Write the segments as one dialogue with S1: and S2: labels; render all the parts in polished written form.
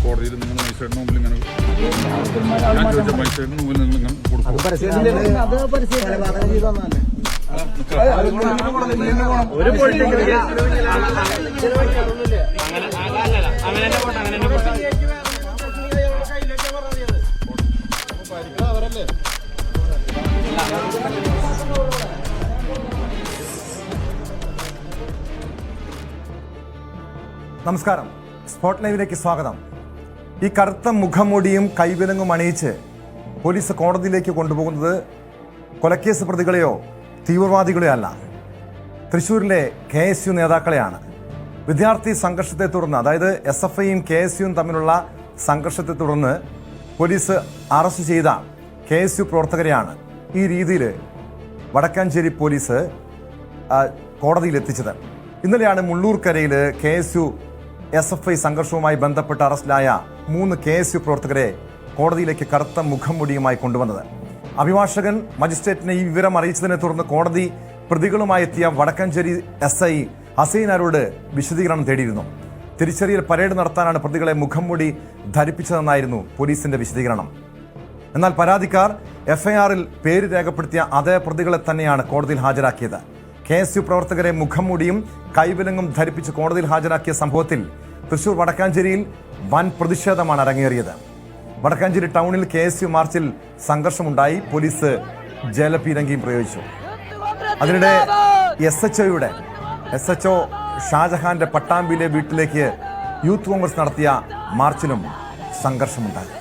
S1: കോടതിയിൽ നിങ്ങൾ മജിസ്ട്രേറ്റിന് മുമ്പിൽ ഇങ്ങനെ ഞാൻ ചോദിച്ച മജിസ്ട്രേറ്റിന് മുമ്പിൽ നിങ്ങൾ ഇങ്ങനെ കൊടുക്കും.
S2: നമസ്കാരം, സ്പോട്ട് ലൈവിലേക്ക് സ്വാഗതം. ഈ കറുത്ത മുഖംമൂടിയും കൈവിലങ്ങും അണിയിച്ച് പോലീസ് കോടതിയിലേക്ക് കൊണ്ടുപോകുന്നത് കൊലക്കേസ് പ്രതികളെയോ തീവ്രവാദികളെയോ അല്ല, തൃശ്ശൂരിലെ KSU നേതാക്കളെയാണ്. വിദ്യാർത്ഥി സംഘർഷത്തെ തുടർന്ന്, അതായത് SFIയും KSUവും തമ്മിലുള്ള സംഘർഷത്തെ തുടർന്ന് പോലീസ് അറസ്റ്റ് ചെയ്ത KSU പ്രവർത്തകരെയാണ് ഈ രീതിയിൽ വടക്കാഞ്ചേരി പോലീസ് കോടതിയിലെത്തിച്ചത്. ഇന്നലെയാണ് മുള്ളൂർക്കരയിൽ KSU SFI സംഘർഷവുമായി ബന്ധപ്പെട്ട് അറസ്റ്റിലായ 3 KSU പ്രവർത്തകരെ കോടതിയിലേക്ക് കറുത്ത മുഖംമൂടിയുമായി കൊണ്ടുവന്നത്. അഭിഭാഷകൻ മജിസ്ട്രേറ്റിനെ ഈ വിവരം അറിയിച്ചതിനെ തുടർന്ന് കോടതി പ്രതികളുമായി എത്തിയ വടക്കാഞ്ചേരി SI ഹസൈനാരോട് വിശദീകരണം തേടിയിരുന്നു. തിരിച്ചറിയൽ പരേഡ് നടത്താനാണ് പ്രതികളെ മുഖംമൂടി ധരിപ്പിച്ചതെന്നായിരുന്നു പോലീസിന്റെ വിശദീകരണം. എന്നാൽ പരാതിക്കാർ FIRൽ പേര് രേഖപ്പെടുത്തിയ അതേ പ്രതികളെ തന്നെയാണ് കോടതിയിൽ ഹാജരാക്കിയത്. KSU പ്രവർത്തകരെ മുഖംമൂടിയും കൈവിലങ്ങും ധരിപ്പിച്ച് കോടതിയിൽ ഹാജരാക്കിയ സംഭവത്തിൽ തൃശൂർ വടക്കാഞ്ചേരിയിൽ വൻ പ്രതിഷേധമാണ് അരങ്ങേറിയത്. വടക്കാഞ്ചേരി ടൗണിൽ KSU മാർച്ചിൽ സംഘർഷമുണ്ടായി. പോലീസ് ജലപീരങ്കിയും പ്രയോഗിച്ചു. അതിനിടെ SHO ഷാജഹാന്റെ പട്ടാമ്പിയിലെ വീട്ടിലേക്ക് യൂത്ത് കോൺഗ്രസ് നടത്തിയ മാർച്ചിലും സംഘർഷമുണ്ടായി.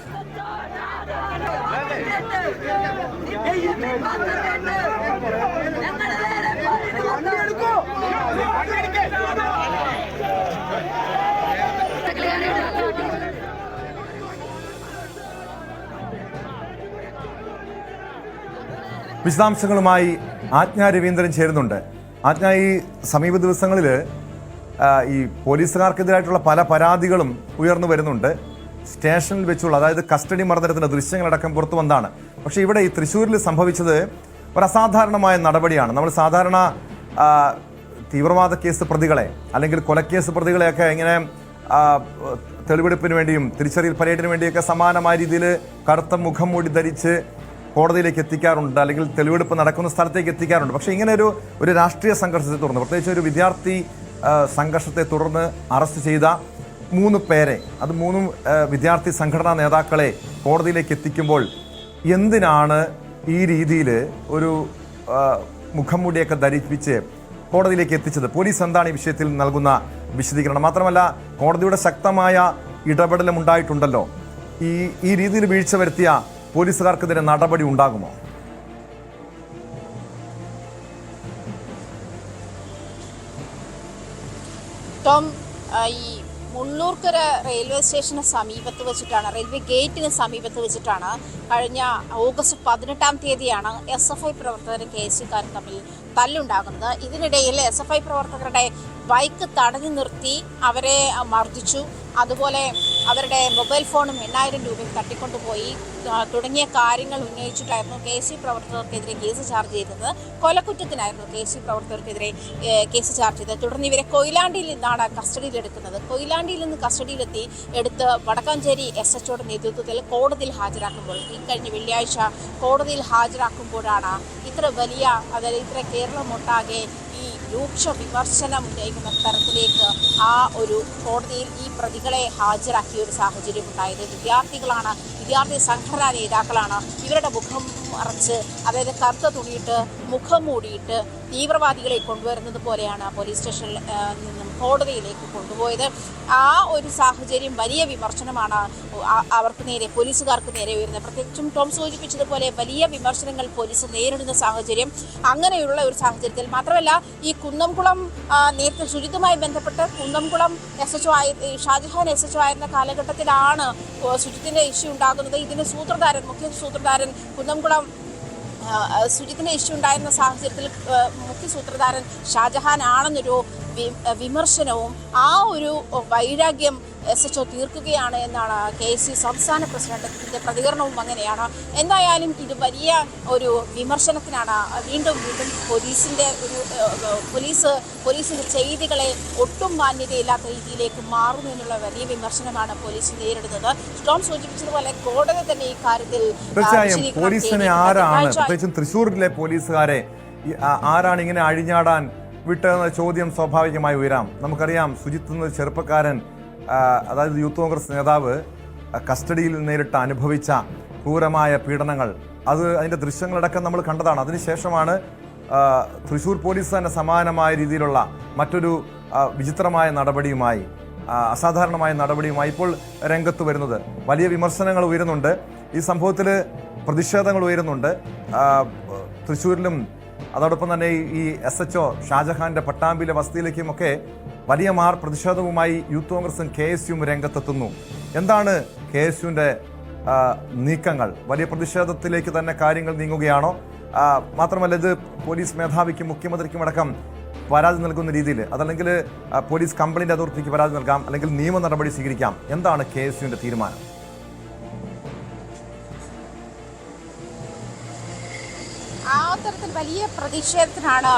S2: വിശദാംശങ്ങളുമായി ആജ്ഞ രവീന്ദ്രൻ ചേരുന്നുണ്ട്. ആജ്ഞ, ഈ സമീപ ദിവസങ്ങളിൽ ഈ പോലീസുകാർക്കെതിരായിട്ടുള്ള പല പരാതികളും ഉയർന്നു വരുന്നുണ്ട്. സ്റ്റേഷനിൽ വെച്ചുള്ള, അതായത് കസ്റ്റഡി മർദ്ദനത്തിന്റെ ദൃശ്യങ്ങളടക്കം പുറത്തു വന്നതാണ്. പക്ഷേ ഇവിടെ ഈ തൃശ്ശൂരിൽ സംഭവിച്ചത് ഒരു അസാധാരണമായ നടപടിയാണ്. നമ്മൾ സാധാരണ തീവ്രവാദ കേസ് പ്രതികളെ അല്ലെങ്കിൽ കൊലക്കേസ് പ്രതികളെയൊക്കെ ഇങ്ങനെ തെളിവെടുപ്പിന് വേണ്ടിയും തിരിച്ചറിയൽ പരേഡിന് വേണ്ടിയൊക്കെ സമാനമായ രീതിയിൽ കറുത്ത മുഖംമൂടി ധരിച്ച് കോടതിയിലേക്ക് എത്തിക്കാറുണ്ട്, അല്ലെങ്കിൽ തെളിവെടുപ്പ് നടക്കുന്ന സ്ഥലത്തേക്ക് എത്തിക്കാറുണ്ട്. പക്ഷേ ഇങ്ങനെ ഒരു രാഷ്ട്രീയ സംഘർഷത്തെ തുടർന്ന്, പ്രത്യേകിച്ച് ഒരു വിദ്യാർത്ഥി സംഘർഷത്തെ തുടർന്ന് അറസ്റ്റ് ചെയ്ത 3 പേരെ, അത് 3 വിദ്യാർത്ഥി സംഘടനാ നേതാക്കളെ കോടതിയിലേക്ക് എത്തിക്കുമ്പോൾ എന്തിനാണ് ഈ രീതിയിൽ ഒരു മുഖംമൂടിയൊക്കെ ധരിപ്പിച്ച് കോടതിയിലേക്ക് എത്തിച്ചത്? പോലീസ് എന്താണ് ഈ വിഷയത്തിൽ നൽകുന്ന വിശദീകരണം? മാത്രമല്ല, കോടതിയുടെ ശക്തമായ ഇടപെടലും ഉണ്ടായിട്ടുണ്ടല്ലോ. ഈ രീതിയിൽ വീഴ്ച വരുത്തിയ പോലീസുകാർക്കെതിരെ നടപടി ഉണ്ടാകുമോ?
S3: ടോം, ഈ മുള്ളൂർക്കര റെയിൽവേ സ്റ്റേഷന് സമീപത്ത് വെച്ചിട്ടാണ്, റെയിൽവേ ഗേറ്റിന് സമീപത്ത് വെച്ചിട്ടാണ് കഴിഞ്ഞ ഓഗസ്റ്റ് 18-ാം തീയതിയാണ് SFI പ്രവർത്തകരും KSUക്കാരും തമ്മിൽ തല്ലുണ്ടാകുന്നത്. ഇതിനിടയിൽ SFI പ്രവർത്തകരുടെ ബൈക്ക് തടഞ്ഞു നിർത്തി അവരെ മർദ്ദിച്ചു. അതുപോലെ അവരുടെ മൊബൈൽ ഫോണും 8,000 രൂപയും തട്ടിക്കൊണ്ടുപോയി തുടങ്ങിയ കാര്യങ്ങൾ ഉന്നയിച്ചിട്ടായിരുന്നു KSU പ്രവർത്തകർക്കെതിരെ കേസ് ചാർജ് ചെയ്തത്. കൊലക്കുറ്റത്തിനായിരുന്നു KSU പ്രവർത്തകർക്കെതിരെ കേസ് ചാർജ് ചെയ്തത്. തുടർന്ന് ഇവരെ കൊയിലാണ്ടിയിൽ നിന്നാണ് കസ്റ്റഡിയിലെടുക്കുന്നത്. കൊയിലാണ്ടിയിൽ നിന്ന് കസ്റ്റഡിയിലെത്തി എടുത്ത് വടക്കാഞ്ചേരി SHOയുടെ നേതൃത്വത്തിൽ കോടതിയിൽ ഹാജരാക്കുമ്പോൾ, ഇക്കഴിഞ്ഞ വെള്ളിയാഴ്ച കോടതിയിൽ ഹാജരാക്കുമ്പോഴാണ് ഇത്ര വലിയ, അതായത് ഇത്ര കേരളമൊട്ടാകെ ഈ രൂക്ഷ വിമർശനം ഉന്നയിക്കുന്ന തരത്തിലേക്ക് ഒരു കോടതിയിൽ ഈ പ്രതികളെ ഹാജരാക്കിയ ഒരു സാഹചര്യം ഉണ്ടായത്. വിദ്യാർത്ഥികളാണ്, വിദ്യാർത്ഥി സംഘടനാ നേതാക്കളാണ് ഇവരുടെ മുഖം മറച്ച്, അതായത് കറുത്ത തുണിയിട്ട് മുഖം മൂടിയിട്ട് തീവ്രവാദികളെ കൊണ്ടുവരുന്നത് പോലെയാണ് പോലീസ് സ്റ്റേഷനിൽ നിന്നും കോടതിയിലേക്ക് കൊണ്ടുപോയത്. ആ ഒരു സാഹചര്യം വലിയ വിമർശനമാണ് അവർക്ക് നേരെ, പോലീസുകാർക്ക് നേരെ ഉയരുന്നത്. പ്രത്യേകിച്ചും ടോം സൂചിപ്പിച്ചതുപോലെ വലിയ വിമർശനങ്ങൾ പോലീസ് നേരിടുന്ന സാഹചര്യം. അങ്ങനെയുള്ള ഒരു സാഹചര്യത്തിൽ മാത്രമല്ല, ഈ കുന്നംകുളം നേരത്തെ ശുചിത്വമായി ബന്ധപ്പെട്ട് കുന്നംകുളം SHO ഷാജഹാൻ SHO ആയിരുന്ന കാലഘട്ടത്തിലാണ് ശുചിത്വത്തിന്റെ ഇഷ്യൂ ഉണ്ടാകുന്നത്. ഇതിന് മുഖ്യ സൂത്രധാരൻ കുന്നംകുളം സുജിത്തിന് ഇഷ്യൂ ഉണ്ടായിരുന്ന സാഹചര്യത്തിൽ മുഖ്യ സൂത്രധാരൻ ഷാജഹാൻ ആണെന്നൊരു വിമർശനവും ആ ഒരു വൈരാഗ്യം SHO തീർക്കുകയാണ് എന്നാണ് KSU സംസ്ഥാന പ്രസിഡന്റിന്റെ പ്രതികരണവും അങ്ങനെയാണ്. എന്തായാലും ഇത് വലിയ ഒരു വിമർശനത്തിനാണ് വീണ്ടും പോലീസിന്റെ പോലീസിന്റെ ചെയ്തികളെ ഒട്ടും മാന്യതയില്ലാത്ത രീതിയിലേക്ക് മാറുന്നു എന്നുള്ള വലിയ വിമർശനമാണ് പോലീസ് നേരിടുന്നത്. സ്റ്റോം സൂചിപ്പിച്ചതുപോലെ കോടതി തന്നെ ഈ കാര്യത്തിൽ
S2: തീർച്ചയായും പോലീസിനെ ആരാണ്, പ്രത്യേകിച്ചും തൃശ്ശൂരിലെ പോലീസുകാരെ ആരാണ് ഇങ്ങനെ അഴിഞ്ഞാടാൻ വിട്ടതെന്ന ചോദ്യം സ്വാഭാവികമായി ഉയരാം. നമുക്കറിയാം സുജിത്ത് എന്ന ചെറുപ്പക്കാരൻ, അതായത് യൂത്ത് കോൺഗ്രസ് നേതാവ് കസ്റ്റഡിയിൽ നേരിട്ട് അനുഭവിച്ച ക്രൂരമായ പീഡനങ്ങൾ, അതിൻ്റെ ദൃശ്യങ്ങളടക്കം നമ്മൾ കണ്ടതാണ്. അതിനുശേഷമാണ് തൃശ്ശൂർ പോലീസ് തന്നെ സമാനമായ രീതിയിലുള്ള മറ്റൊരു വിചിത്രമായ നടപടിയുമായി, അസാധാരണമായ നടപടിയുമായി ഇപ്പോൾ രംഗത്ത് വരുന്നത്. വലിയ വിമർശനങ്ങൾ ഉയരുന്നുണ്ട്, ഈ സംഭവത്തിൽ പ്രതിഷേധങ്ങൾ ഉയരുന്നുണ്ട്. തൃശ്ശൂരിലും അതോടൊപ്പം തന്നെ ഈ SHO ഷാജഹാന്റെ പട്ടാമ്പിയിലെ വസതിയിലേക്കുമൊക്കെ വലിയ പ്രതിഷേധവുമായി യൂത്ത് കോൺഗ്രസും KSUവും രംഗത്തെത്തുന്നു. എന്താണ് KSUവിൻ്റെ നീക്കങ്ങൾ? വലിയ പ്രതിഷേധത്തിലേക്ക് തന്നെ കാര്യങ്ങൾ നീങ്ങുകയാണോ? മാത്രമല്ല ഇത് പോലീസ് മേധാവിക്കും മുഖ്യമന്ത്രിക്കും അടക്കം പരാതി നൽകുന്ന രീതിയിൽ, അതല്ലെങ്കിൽ പോലീസ് കംപ്ലൈന്റ് അതോറിറ്റിക്ക് പരാതി നൽകാം, അല്ലെങ്കിൽ നിയമ നടപടി സ്വീകരിക്കാം. എന്താണ് KSUവിൻ്റെ തീരുമാനം?
S3: അത്തരത്തിൽ വലിയ പ്രതിഷേധത്തിനാണ്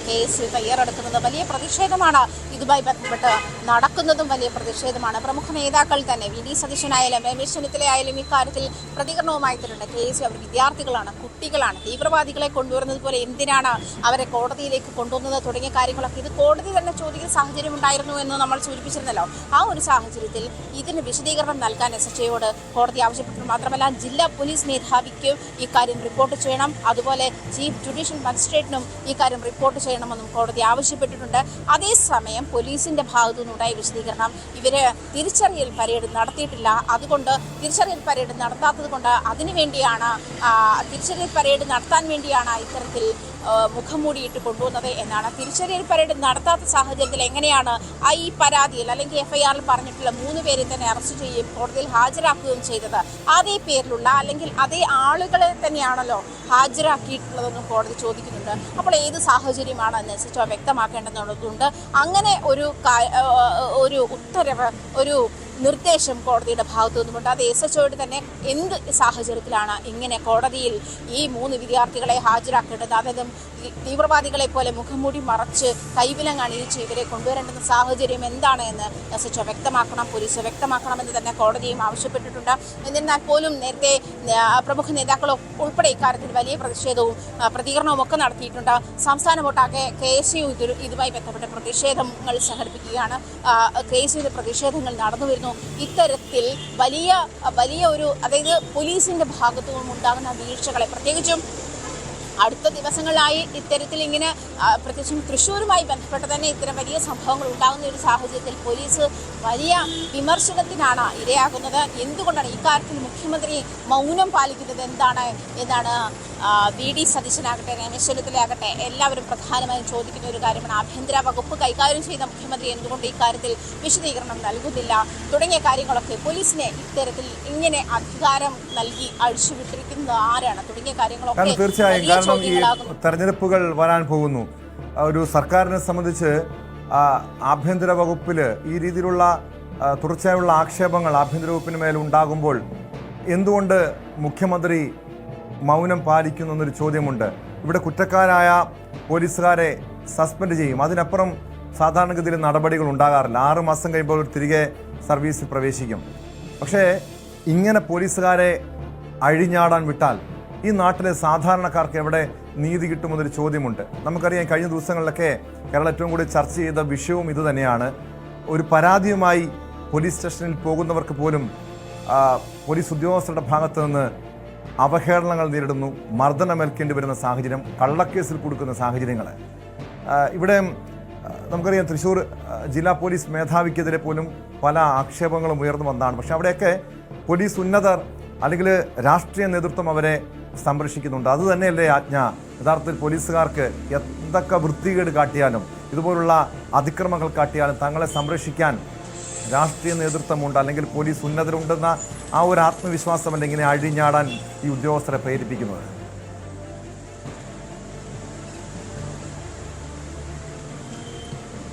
S3: KSU തയ്യാറെടുക്കുന്നത്. വലിയ പ്രതിഷേധമാണ് ഇതുമായി ബന്ധപ്പെട്ട് നടക്കുന്നതും വലിയ പ്രതിഷേധമാണ്. പ്രമുഖ നേതാക്കൾ തന്നെ VD സതീശനായാലും രമേശ് ചെന്നിത്തലയായാലും ഇക്കാര്യത്തിൽ പ്രതികരണവുമായി തരുന്നുണ്ട്. KSU അവർ വിദ്യാർത്ഥികളാണ്, കുട്ടികളാണ്, തീവ്രവാദികളെ കൊണ്ടുവരുന്നത് പോലെ എന്തിനാണ് അവരെ കോടതിയിലേക്ക് കൊണ്ടുവന്നത് തുടങ്ങിയ കാര്യങ്ങളൊക്കെ ഇത് കോടതി തന്നെ ചോദിക്കുന്ന സാഹചര്യം ഉണ്ടായിരുന്നു എന്ന് നമ്മൾ സൂചിപ്പിച്ചിരുന്നല്ലോ. ആ ഒരു സാഹചര്യത്തിൽ ഇതിന് വിശദീകരണം നൽകാൻ SHOയോട് കോടതി ആവശ്യപ്പെട്ടു. മാത്രമല്ല ജില്ലാ പോലീസ് മേധാവിക്കും ഇക്കാര്യം റിപ്പോർട്ട് ചെയ്യണം, അതുപോലെ ചീഫ് ജുഡീഷ്യൽ മജിസ്ട്രേറ്റിനും ഈ കാര്യം റിപ്പോർട്ട് ചെയ്യണമെന്നും കോടതി ആവശ്യപ്പെട്ടിട്ടുണ്ട്. അതേസമയം പോലീസിന്റെ ഭാഗത്തു നിന്നുണ്ടായ വിശദീകരണം, ഇവര് തിരിച്ചറിയൽ പരേഡ് നടത്തിയിട്ടില്ല, അതുകൊണ്ട് തിരിച്ചറിയൽ പരേഡ് നടത്താത്തത് കൊണ്ട് തിരിച്ചറിയൽ പരേഡ് നടത്താൻ വേണ്ടിയാണ് ഇത്തരത്തിൽ മുഖംമൂടിയിട്ട് കൊണ്ടുവന്നത് എന്നാണ്. തിരിച്ചറിയൽ പരേഡ് നടത്താത്ത സാഹചര്യത്തിൽ എങ്ങനെയാണ് ഈ പരാതിയിൽ അല്ലെങ്കിൽ FIRൽ പറഞ്ഞിട്ടുള്ള 3 പേരെ തന്നെ അറസ്റ്റ് ചെയ്യുകയും കോടതിയിൽ ഹാജരാക്കുകയും ചെയ്തത്? അതേ പേരിലുള്ള അല്ലെങ്കിൽ അതേ ആളുകളെ തന്നെയാണല്ലോ ഹാജരാക്കിയിട്ടുള്ളതെന്നും കോടതി ചോദിക്കുന്നുണ്ട്. അപ്പോൾ ഏത് സാഹചര്യമാണ് എന്ന് SHO വ്യക്തമാക്കേണ്ടതുണ്ട്. അങ്ങനെ ഒരു ഉത്തരവ്, ഒരു നിർദ്ദേശം കോടതിയുടെ ഭാഗത്തു നിന്നുമുണ്ട്. അത് SHOയോട് തന്നെ എന്ത് സാഹചര്യത്തിലാണ് ഇങ്ങനെ കോടതിയിൽ ഈ 3 വിദ്യാർത്ഥികളെ ഹാജരാക്കേണ്ടത്, അതായത് തീവ്രവാദികളെ പോലെ മുഖംമൂടി മറച്ച് കൈവിലങ്ങ് അണിയിച്ച് ഇവരെ കൊണ്ടുവരേണ്ടുന്ന സാഹചര്യം എന്താണ് എന്ന് SHO വ്യക്തമാക്കണം, പോലീസ് വ്യക്തമാക്കണമെന്ന് തന്നെ കോടതിയും ആവശ്യപ്പെട്ടിട്ടുണ്ട്. എന്നിരുന്നാൽ പോലും നേരത്തെ പ്രമുഖ നേതാക്കൾ ഉൾപ്പെടെ ഇക്കാര്യത്തിൽ വലിയ പ്രതിഷേധവും പ്രതികരണവും ഒക്കെ നടത്തിയിട്ടുണ്ട്. സംസ്ഥാനമൊട്ടാകെ KSU ഇതുമായി ബന്ധപ്പെട്ട പ്രതിഷേധങ്ങൾ സംഘടിപ്പിക്കുകയാണ്. KSUവിന്റെ പ്രതിഷേധങ്ങൾ നടന്നു വരുന്നു. ഇത്തരത്തിൽ വലിയ ഒരു, അതായത് പോലീസിന്റെ ഭാഗത്തു നിന്നും ഉണ്ടാകുന്ന വീഴ്ചകളെ, പ്രത്യേകിച്ചും അടുത്ത ദിവസങ്ങളിലായി ഇത്തരത്തിൽ ഇങ്ങനെ പ്രത്യേകിച്ചും തൃശ്ശൂരുമായി ബന്ധപ്പെട്ട് തന്നെ ഇത്തരം വലിയ സംഭവങ്ങൾ ഉണ്ടാകുന്ന ഒരു സാഹചര്യത്തിൽ പോലീസ് വലിയ വിമർശനത്തിനാണ് ഇരയാകുന്നത്. എന്തുകൊണ്ടാണ് ഇക്കാര്യത്തിൽ മുഖ്യമന്ത്രി മൗനം പാലിക്കുന്നത് എന്നാണ് VD സതീശനാകട്ടെ രമേശ് ചെന്നിത്തലയാകട്ടെ എല്ലാവരും പ്രധാനമായും ചോദിക്കുന്ന ഒരു കാര്യമാണ്. ആഭ്യന്തര വകുപ്പ് കൈകാര്യം ചെയ്ത മുഖ്യമന്ത്രി എന്തുകൊണ്ട് ഇക്കാര്യത്തിൽ വിശദീകരണം നൽകുന്നില്ല തുടങ്ങിയ കാര്യങ്ങളൊക്കെ, പോലീസിനെ ഇത്തരത്തിൽ ഇങ്ങനെ അധികാരം നൽകി അഴിച്ചുവിട്ടിരിക്കുന്നത് ആരാണ് തുടങ്ങിയ കാര്യങ്ങളൊക്കെ
S2: തീർച്ചയായും. കാരണം ഈ തെരഞ്ഞെടുപ്പുകൾ വരാൻ പോകുന്നു. ഒരു സർക്കാരിനെ സംബന്ധിച്ച് ആഭ്യന്തര വകുപ്പിൽ ഈ രീതിയിലുള്ള തുടർച്ചയായുള്ള ആക്ഷേപങ്ങൾ ആഭ്യന്തര വകുപ്പിന് മേൽ ഉണ്ടാകുമ്പോൾ എന്തുകൊണ്ട് മുഖ്യമന്ത്രി മൗനം പാലിക്കുന്നു എന്നൊരു ചോദ്യമുണ്ട്. ഇവിടെ കുറ്റക്കാരായ പോലീസുകാരെ സസ്പെൻഡ് ചെയ്യും, അതിനപ്പുറം സാധാരണഗതിയിൽ നടപടികൾ ഉണ്ടാകാറില്ല. 6 മാസം കഴിയുമ്പോൾ തിരികെ സർവീസിൽ പ്രവേശിക്കും. പക്ഷേ ഇങ്ങനെ പോലീസുകാരെ അഴിഞ്ഞാടാൻ വിട്ടാൽ ഈ നാട്ടിലെ സാധാരണക്കാർക്ക് എവിടെ നീതി കിട്ടുമെന്നൊരു ചോദ്യമുണ്ട്. നമുക്കറിയാം, കഴിഞ്ഞ ദിവസങ്ങളിലൊക്കെ കേരളം ഏറ്റവും കൂടുതൽ ചർച്ച ചെയ്ത വിഷയവും ഇതുതന്നെയാണ്. ഒരു പരാതിയുമായി പോലീസ് സ്റ്റേഷനിൽ പോകുന്നവർക്ക് പോലും പോലീസ് ഉദ്യോഗസ്ഥരുടെ ഭാഗത്ത് നിന്ന് അവഹേളനങ്ങൾ നേരിടുന്നു, മർദ്ദനമേൽക്കേണ്ടി വരുന്ന സാഹചര്യം, കള്ളക്കേസിൽ കൊടുക്കുന്ന സാഹചര്യങ്ങൾ. ഇവിടെ നമുക്കറിയാം, തൃശ്ശൂർ ജില്ലാ പോലീസ് മേധാവിക്കെതിരെ പോലും പല ആക്ഷേപങ്ങളും ഉയർന്നു വന്നതാണ്. പക്ഷെ അവിടെയൊക്കെ പോലീസ് ഉന്നതർ അല്ലെങ്കിൽ രാഷ്ട്രീയ നേതൃത്വം അവരെ സംരക്ഷിക്കുന്നുണ്ട്. അതുതന്നെയല്ലേ ആജ്ഞ? യഥാർത്ഥത്തിൽ പോലീസുകാർക്ക് എന്തൊക്കെ വൃത്തികേട് കാട്ടിയാലും, ഇതുപോലുള്ള അതിക്രമങ്ങൾ കാട്ടിയാലും തങ്ങളെ സംരക്ഷിക്കാൻ രാഷ്ട്രീയ നേതൃത്വമുണ്ട്, അല്ലെങ്കിൽ പോലീസ് ഉന്നതരുണ്ടെന്ന ആ ഒരു ആത്മവിശ്വാസമല്ല ഇങ്ങനെ അഴിഞ്ഞാടാൻ ഈ ഉദ്യോഗസ്ഥരെ പ്രേരിപ്പിക്കുന്നത്.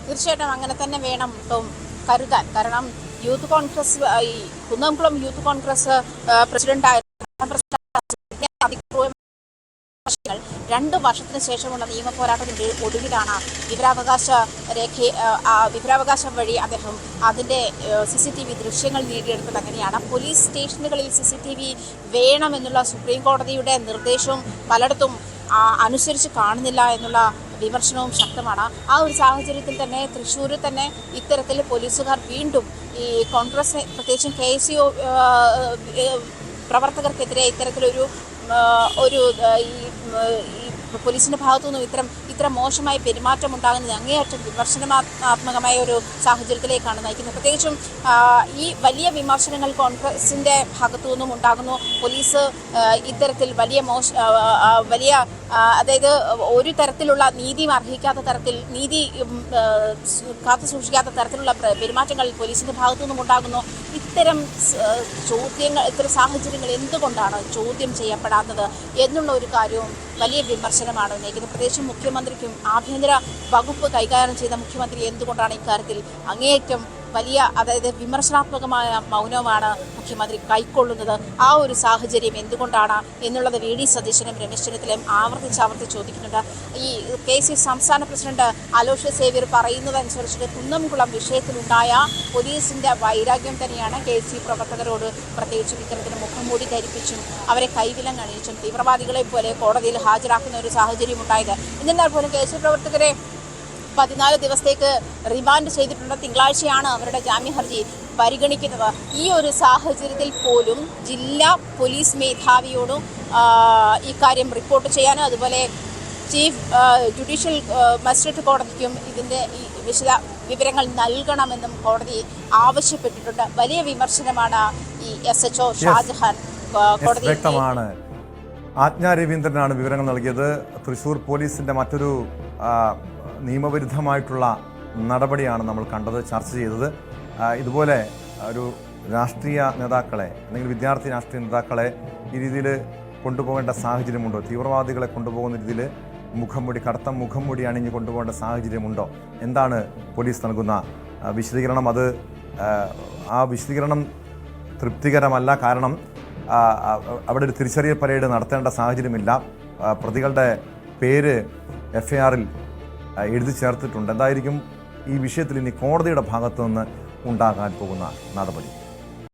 S3: തീർച്ചയായിട്ടും അങ്ങനെ തന്നെ വേണം ടോം കരുതാൻ. കാരണം യൂത്ത് കോൺഗ്രസ് ഈ കുന്നംകുളം യൂത്ത് കോൺഗ്രസ് പ്രസിഡന്റായ 2 വർഷത്തിന് ശേഷമുള്ള നിയമ പോരാട്ടത്തിന്റെ ഒടുവിലാണ് വിവരാവകാശം വഴി അദ്ദേഹം അതിന്റെ CCTV ദൃശ്യങ്ങൾ നേടിയെടുത്തത്. അങ്ങനെയാണ് പോലീസ് സ്റ്റേഷനുകളിൽ CCTV വേണമെന്നുള്ള സുപ്രീം കോടതിയുടെ നിർദ്ദേശവും പലയിടത്തും അനുസരിച്ച് കാണുന്നില്ല എന്നുള്ള വിമർശനവും ശക്തമാണ്. ആ ഒരു സാഹചര്യത്തിൽ തന്നെ തൃശ്ശൂരിൽ തന്നെ ഇത്തരത്തിൽ പോലീസുകാർ വീണ്ടും ഈ കോൺഗ്രസ് പ്രത്യേകിച്ചും KSU പ്രവർത്തകർക്കെതിരെ ഇത്തരത്തിലൊരു പോലീസിന്റെ ഭാഗത്തുനിന്നും ഇത്തരം മോശമായ പെരുമാറ്റം ഉണ്ടാകുന്നത് അങ്ങേയറ്റം വിമർശനാത്മകമായ ഒരു സാഹചര്യത്തിലേക്കാണ് നയിക്കുന്നത്. പ്രത്യേകിച്ചും ഈ വലിയ വിമർശനങ്ങൾ കോൺഗ്രസിന്റെ ഭാഗത്തു നിന്നും ഉണ്ടാകുന്നു. പോലീസ് ഇത്തരത്തിൽ വലിയ അതായത് ഒരു തരത്തിലുള്ള നീതിയും അർഹിക്കാത്ത തരത്തിൽ നീതി കാത്തു സൂക്ഷിക്കാത്ത തരത്തിലുള്ള പെരുമാറ്റങ്ങൾ പോലീസിന്റെ ഭാഗത്തു നിന്നും ഉണ്ടാകുന്നു. ഇത്തരം സാഹചര്യങ്ങൾ എന്തുകൊണ്ടാണ് ചോദ്യം ചെയ്യപ്പെടാത്തത് എന്നുള്ള ഒരു കാര്യവും വലിയ വിമർശനമാണ് ഉന്നയിക്കുന്നത്. പ്രത്യേകിച്ചും മുഖ്യമന്ത്രിക്കും ആഭ്യന്തര വകുപ്പ് കൈകാര്യം ചെയ്ത മുഖ്യമന്ത്രി എന്തുകൊണ്ടാണ് ഇക്കാര്യത്തിൽ അങ്ങേയറ്റം വലിയ അതായത് വിമർശനാത്മകമായ മൗനമാണ് മുഖ്യമന്ത്രി കൈക്കൊള്ളുന്നത്? ആ ഒരു സാഹചര്യം എന്തുകൊണ്ടാണ് എന്നുള്ളത് VD സതീശനും രമേശ് ചെന്നിത്തലയും ആവർത്തിച്ച് ചോദിക്കുന്നുണ്ട്. ഈ KSU സംസ്ഥാന പ്രസിഡന്റ് അലോഷ്യസ് സേവ്യർ പറയുന്നതനുസരിച്ച് കുന്നംകുളം വിഷയത്തിലുണ്ടായ പോലീസിന്റെ വൈരാഗ്യം തന്നെയാണ് KSU പ്രവർത്തകരോട് പ്രത്യേകിച്ചും ഇത്തരത്തിന് മുഖംമൂടി ധരിപ്പിച്ചും അവരെ കൈവിലങ്ങണിയിച്ചും തീവ്രവാദികളെ പോലെ കോടതിയിൽ ഹാജരാക്കുന്ന ഒരു സാഹചര്യം ഉണ്ടായത്. എന്നിരുന്നാൽ പോലും KSU പ്രവർത്തകരെ 14 ദിവസത്തേക്ക് റിമാൻഡ് ചെയ്തിട്ടുണ്ട്. തിങ്കളാഴ്ചയാണ് അവരുടെ ജാമ്യ ഹർജി പരിഗണിക്കുന്നത്. ഈ ഒരു സാഹചര്യത്തിൽ പോലും ജില്ലാ പോലീസ് മേധാവിയോടും ഇക്കാര്യം റിപ്പോർട്ട് ചെയ്യാനും അതുപോലെ ചീഫ് ജുഡീഷ്യൽ മജിസ്ട്രേറ്റ് കോടതിക്കും ഇതിൻ്റെ വിശദ വിവരങ്ങൾ നൽകണമെന്നും കോടതി ആവശ്യപ്പെട്ടിട്ടുണ്ട്. വലിയ വിമർശനമാണ് ഈ SHO ഷാജഹാൻ കോടതി.
S2: വ്യക്തമാണ്. ആജ്ഞ രവീന്ദ്രനാണ് വിവരങ്ങൾ നൽകിയത്. തൃശ്ശൂർ പോലീസിന്റെ മറ്റൊരു നിയമവിരുദ്ധമായിട്ടുള്ള നടപടിയാണ് നമ്മൾ കണ്ടത്, ചർച്ച ചെയ്തത്. ഇതുപോലെ ഒരു രാഷ്ട്രീയ നേതാക്കളെ അല്ലെങ്കിൽ വിദ്യാർത്ഥി രാഷ്ട്രീയ നേതാക്കളെ ഈ രീതിയിൽ കൊണ്ടുപോകേണ്ട സാഹചര്യമുണ്ടോ? തീവ്രവാദികളെ കൊണ്ടുപോകുന്ന രീതിയിൽ കറുത്ത മുഖംമൂടി അണിഞ്ഞ് കൊണ്ടുപോകേണ്ട സാഹചര്യമുണ്ടോ? എന്താണ് പോലീസ് നൽകുന്ന വിശദീകരണം? ആ വിശദീകരണം തൃപ്തികരമല്ല. കാരണം അവിടെ ഒരു തിരിച്ചറിയൽ പരേഡ് നടത്തേണ്ട സാഹചര്യമില്ല. പ്രതികളുടെ പേര് FIR-ൽ എഴുതി ചേർത്തിട്ടുണ്ട്. എന്തായിരിക്കും ഈ വിഷയത്തിൽ ഇനി കോടതിയുടെ ഭാഗത്തു നിന്ന് ഉണ്ടാകാൻ പോകുന്ന നടപടി?